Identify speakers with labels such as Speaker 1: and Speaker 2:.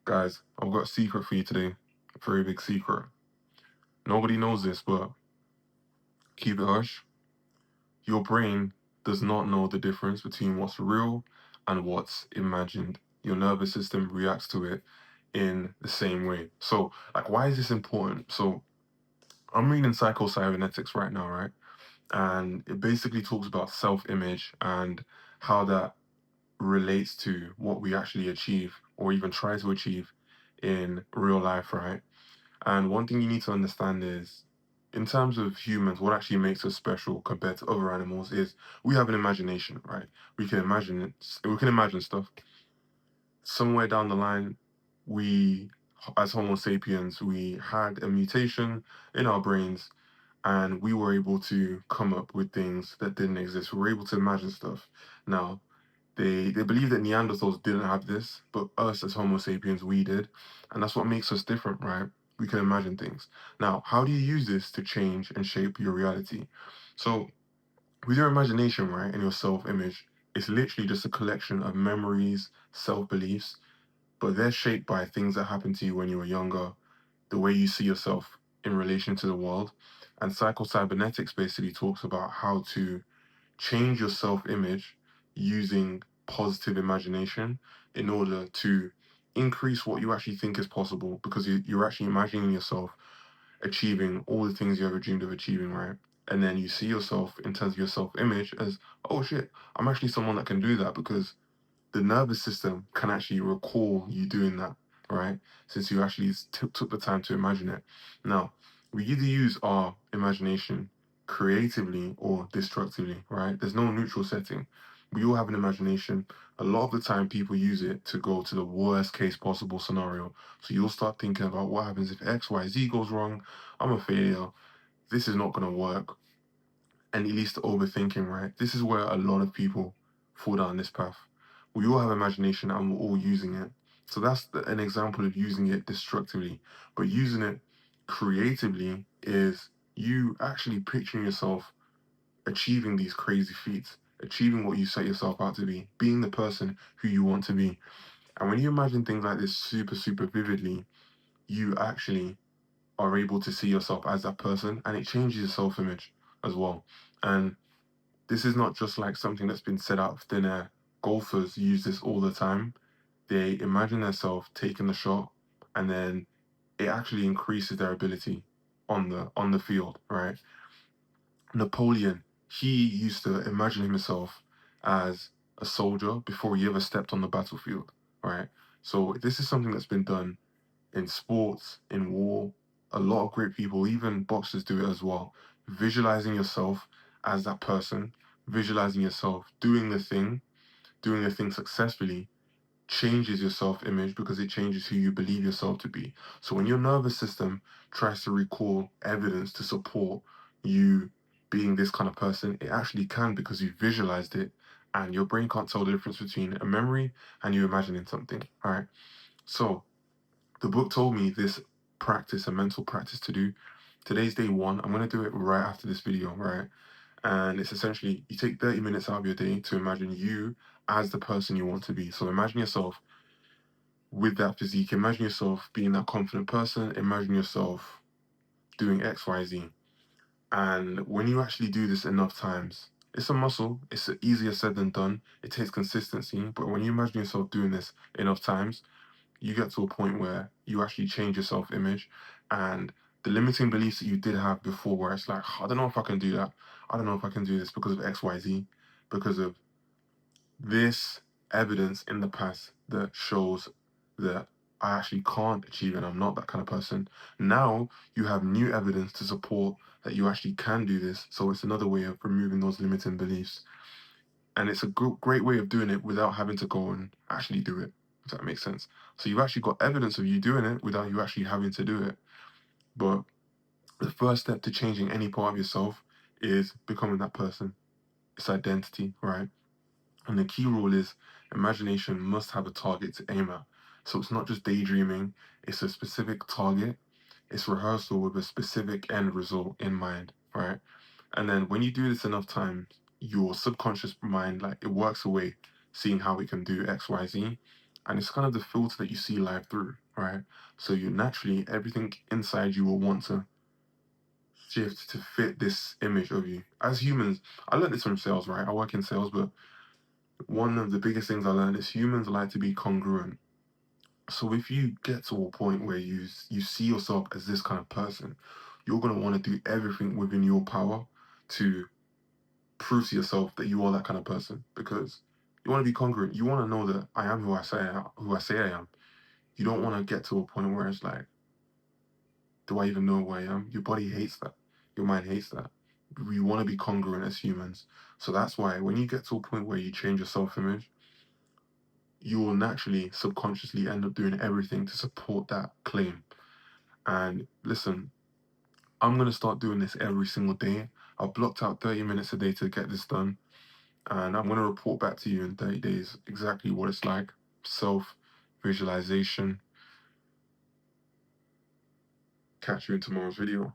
Speaker 1: Guys, I've got a secret for you today. A very big secret. Nobody knows this, but keep it hush. Your brain does not know the difference between what's real and what's imagined. Your nervous system reacts to it in the same way. So, why is this important? So, I'm reading Psycho-Cybernetics right now, right? And it basically talks about self-image and how that relates to what we actually achieve or even try to achieve in real life, right? And one thing you need to understand is, in terms of humans, what actually makes us special compared to other animals is we have an imagination, right? We can imagine stuff. Somewhere down the line, we, as Homo sapiens, we had a mutation in our brains, and we were able to come up with things that didn't exist. We were able to imagine stuff. Now, they believe that Neanderthals didn't have this, but us as Homo sapiens, we did. And that's what makes us different, right? We can imagine things. Now, how do you use this to change and shape your reality? So, with your imagination, right, and your self image, it's literally just a collection of memories, self beliefs, but they're shaped by things that happened to you when you were younger, the way you see yourself in relation to the world. And psycho-cybernetics basically talks about how to change your self image using positive imagination in order to increase what you actually think is possible because you're actually imagining yourself achieving all the things you ever dreamed of achieving, right? And then you see yourself in terms of your self image as, oh shit, I'm actually someone that can do that because the nervous system can actually recall you doing that, right? Since you actually took the time to imagine it. Now, we either use our imagination creatively or destructively, right? There's no neutral setting. We all have an imagination. A lot of the time, people use it to go to the worst case possible scenario. So you'll start thinking about what happens if X, Y, Z goes wrong. I'm a failure. This is not going to work. And it leads to overthinking, right? This is where a lot of people fall down this path. We all have imagination and we're all using it. So that's an example of using it destructively. But using it creatively is you actually picturing yourself achieving these crazy feats, achieving what you set yourself out to be, being the person who you want to be. And when you imagine things like this super, super vividly, you actually are able to see yourself as that person and it changes your self image as well. And this is not just like something that's been set out of thin air. Golfers use this all the time. They imagine themselves taking the shot, and then it actually increases their ability on the field, right? Napoleon, he used to imagine himself as a soldier before he ever stepped on the battlefield, right? So this is something that's been done in sports, in war. A lot of great people, even boxers, do it as well. Visualizing yourself as that person, visualizing yourself doing the thing successfully, changes your self image because it changes who you believe yourself to be. So when your nervous system tries to recall evidence to support you being this kind of person, it actually can because you visualized it and your brain can't tell the difference between a memory and you imagining something. All right. So the book told me this practice, a mental practice to do. Today's day one. I'm going to do it right after this video, right? And it's essentially you take 30 minutes out of your day to imagine you as the person you want to be. So imagine yourself with that physique, imagine yourself being that confident person, imagine yourself doing X, Y, Z. And when you actually do this enough times, it's a muscle, it's easier said than done. It takes consistency, but when you imagine yourself doing this enough times, you get to a point where you actually change your self image and the limiting beliefs that you did have before, where it's like, I don't know if I can do that. I don't know if I can do this because of XYZ, because of this evidence in the past that shows that I actually can't achieve it. I'm not that kind of person. Now you have new evidence to support that you actually can do this. So it's another way of removing those limiting beliefs. And it's a great way of doing it without having to go and actually do it, if that makes sense. So you've actually got evidence of you doing it without you actually having to do it. But the first step to changing any part of yourself is becoming that person. It's identity, right? And the key rule is imagination must have a target to aim at. So it's not just daydreaming, it's a specific target. It's rehearsal with a specific end result in mind, right? And then when you do this enough times, your subconscious mind, like it works away, seeing how it can do X, Y, Z. And it's kind of the filter that you see life through, right? So you naturally, everything inside you will want to shift to fit this image of you. As humans, I learned this from sales, right? I work in sales, but one of the biggest things I learned is humans like to be congruent. So if you get to a point where you see yourself as this kind of person, you're gonna want to do everything within your power to prove to yourself that you are that kind of person, because you want to be congruent. You want to know that I am who I say I am. You don't want to get to a point where it's like, do I even know who I am? Your body hates that. Your mind hates that. We want to be congruent as humans. So that's why when you get to a point where you change your self-image, you will naturally, subconsciously end up doing everything to support that claim. And listen, I'm going to start doing this every single day. I've blocked out 30 minutes a day to get this done. And I'm going to report back to you in 30 days exactly what it's like. Self visualization. Catch you in tomorrow's video.